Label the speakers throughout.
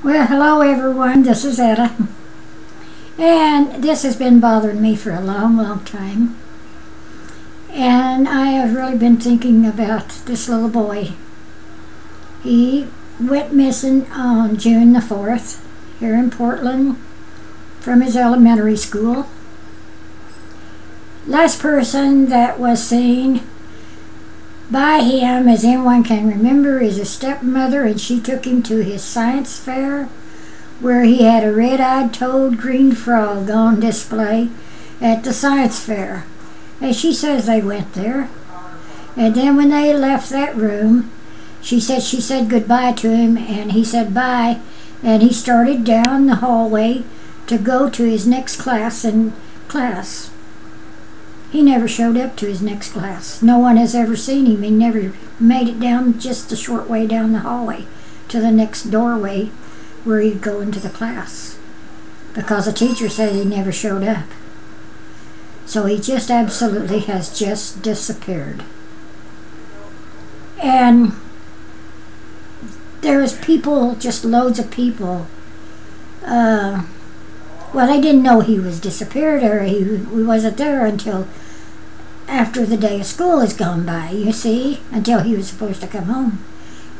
Speaker 1: Well, hello everyone, this is Etta, and this has been bothering me for a long time, and I have really been thinking about this little boy. He went missing on June the 4th here in Portland from his elementary school. Last person that was seen by him, as anyone can remember, is a stepmother, and she took him to his science fair where he had a red-eyed toad green frog on display at the science fair. And she says they went there. And then when they left that room, she said goodbye to him, and he said bye, and he started down the hallway to go to his next class in class. He never showed up to his next class. No one has ever seen him. He never made it down just a short way down the hallway to the next doorway where he'd go into the class, because the teacher said he never showed up. So he just absolutely has just disappeared. And there's people, just loads of people, well, they didn't know he was disappeared, or he wasn't there until after the day of school has gone by, you see, until he was supposed to come home.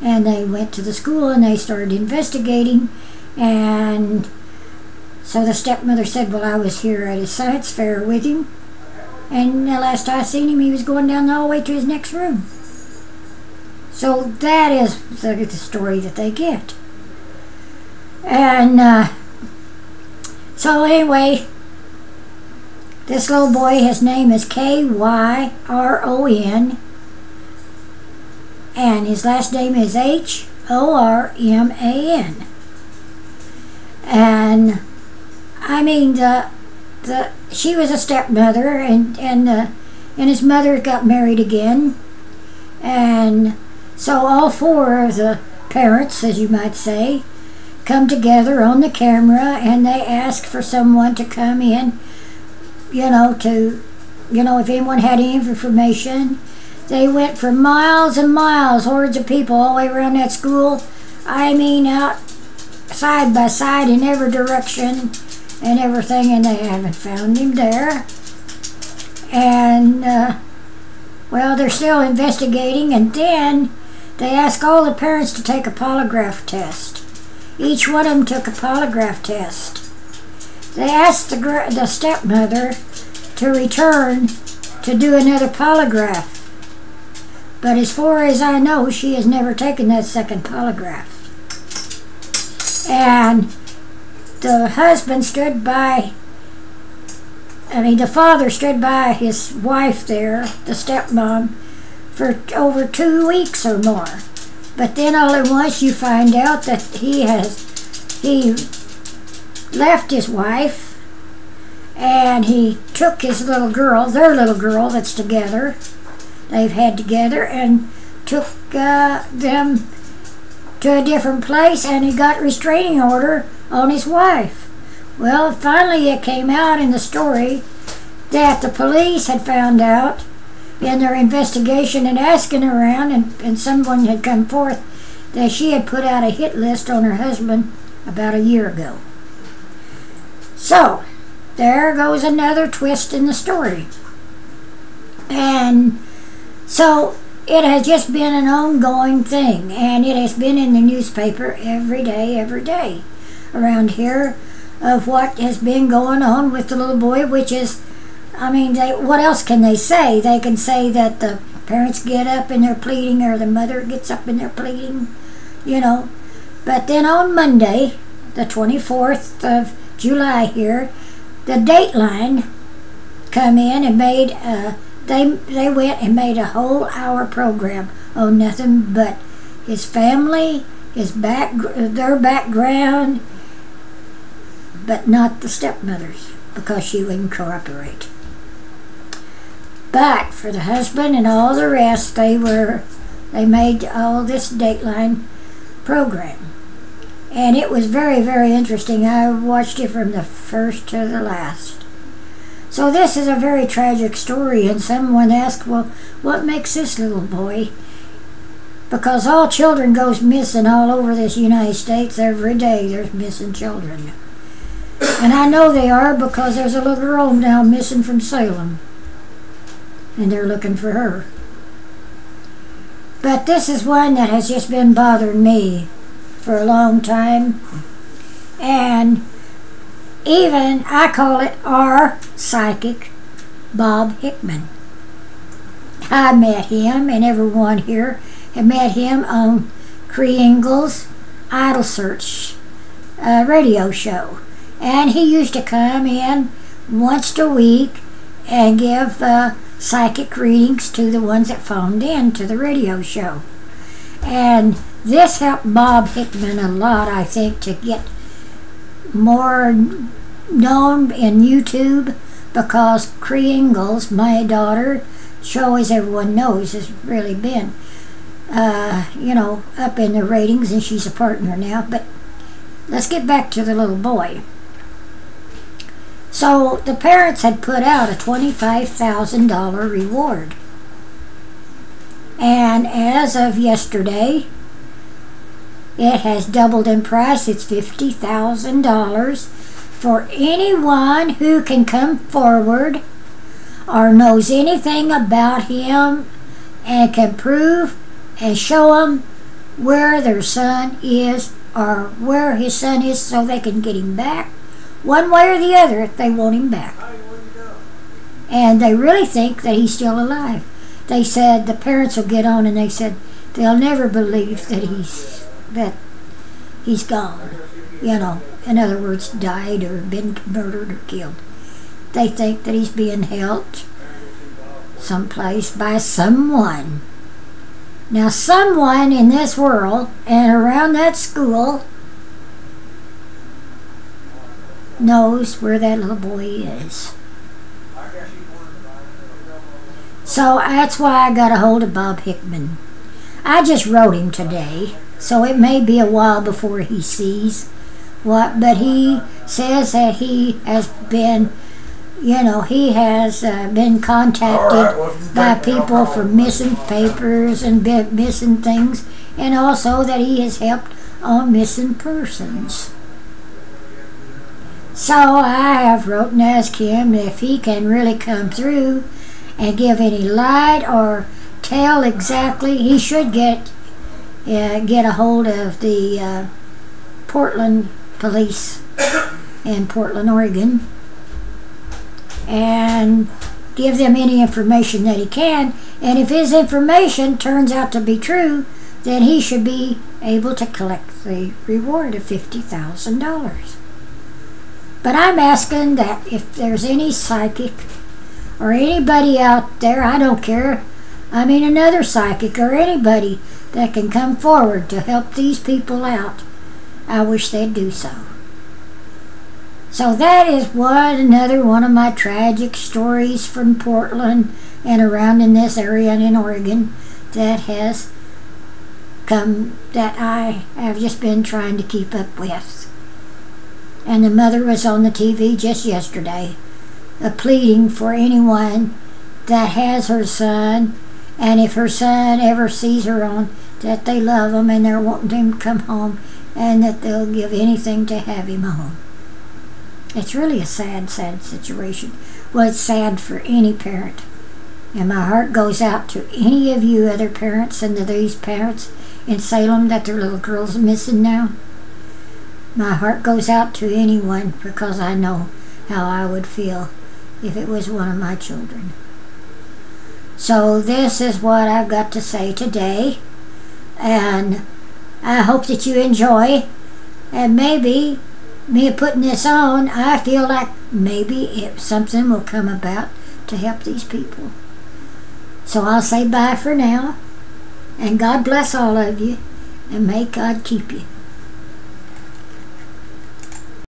Speaker 1: And they went to the school and they started investigating, and so the stepmother said, well, I was here at his science fair with him, and the last I seen him, he was going down the hallway to his next room. So that is the story that they get. And so anyway, this little boy, his name is Kyron, and his last name is Horman. And I mean, she was a stepmother, and his mother got married again, and so all four of the parents, as you might say, come together on the camera, and they ask for someone to come in, if anyone had any information. They went for miles and miles, hordes of people all the way around that school. I mean, out side by side in every direction and everything, and they haven't found him there. And, well, they're still investigating, and then they ask all the parents to take a polygraph test. Each one of them took a polygraph test. They asked the stepmother to return to do another polygraph. But as far as I know, she has never taken that second polygraph. And the husband stood by, the father stood by his wife there, the stepmom, for over 2 weeks or more. But then all at once you find out that he left his wife, and he took his little girl, their little girl that's together, they've had together, and took them to a different place, and he got restraining order on his wife. Well, finally it came out in the story that the police had found out in their investigation and asking around, and someone had come forth that she had put out a hit list on her husband about a year ago. So there goes another twist in the story. And so it has just been an ongoing thing, and it has been in the newspaper every day around here of what has been going on with the little boy, which is, what else can they say? They can say that the parents get up and they're pleading, or the mother gets up and they're pleading, But then on Monday, the 24th of July here, the Dateline come in and made they went and made a whole hour program on nothing but his family, their background, but not the stepmothers, because she wouldn't cooperate. But for the husband and all the rest, they made all this Dateline program. And it was very, very interesting. I watched it from the first to the last. So this is a very tragic story, and someone asked, well, what makes this little boy because all children goes missing all over this United States. Every day there's missing children. And I know they are because there's a little girl now missing from Salem. And they're looking for her. But this is one that has just been bothering me for a long time. And even, I call it our psychic, Bob Hickman. I met him, and everyone here had met him on Cree Ingles' Idol Search radio show. And he used to come in once a week and give psychic readings to the ones that phoned in to the radio show. And this helped Bob Hickman a lot, I think, to get more known in YouTube, because Cree Ingles, my daughter, show, as everyone knows, has really been up in the ratings, and she's a partner now. But let's get back to the little boy. So the parents had put out a $25,000 reward. And as of yesterday, it has doubled in price. It's $50,000 for anyone who can come forward or knows anything about him and can prove and show them where their son is, or where his son is, so they can get him back. One way or the other, they want him back. And they really think that he's still alive. They said, the parents will get on and they said they'll never believe that he's gone. In other words, died or been murdered or killed. They think that he's being held someplace by someone. Now, someone in this world and around that school knows where that little boy is. So that's why I got a hold of Bob Hickman. I just wrote him today, so it may be a while before he sees what, but he says that he has been, been contacted by people for missing papers and missing things, and also that he has helped on missing persons. So I have wrote and asked him if he can really come through and give any light or tell exactly. He should get a hold of the Portland police in Portland, Oregon, and give them any information that he can. And if his information turns out to be true, then he should be able to collect the reward of $50,000. But I'm asking that if there's any psychic or anybody out there, I don't care, another psychic or anybody that can come forward to help these people out, I wish they'd do so. So that is another one of my tragic stories from Portland and around in this area and in Oregon that has come, that I have just been trying to keep up with. And the mother was on the TV just yesterday, pleading for anyone that has her son, and if her son ever sees her on, that they love him and they're wanting him to come home, and that they'll give anything to have him home. It's really a sad, sad situation. Well, it's sad for any parent. And my heart goes out to any of you other parents and to these parents in Salem that their little girl's missing now. My heart goes out to anyone, because I know how I would feel if it was one of my children. So this is what I've got to say today, and I hope that you enjoy. And maybe me putting this on, I feel like maybe something will come about to help these people. So I'll say bye for now, and God bless all of you, and may God keep you.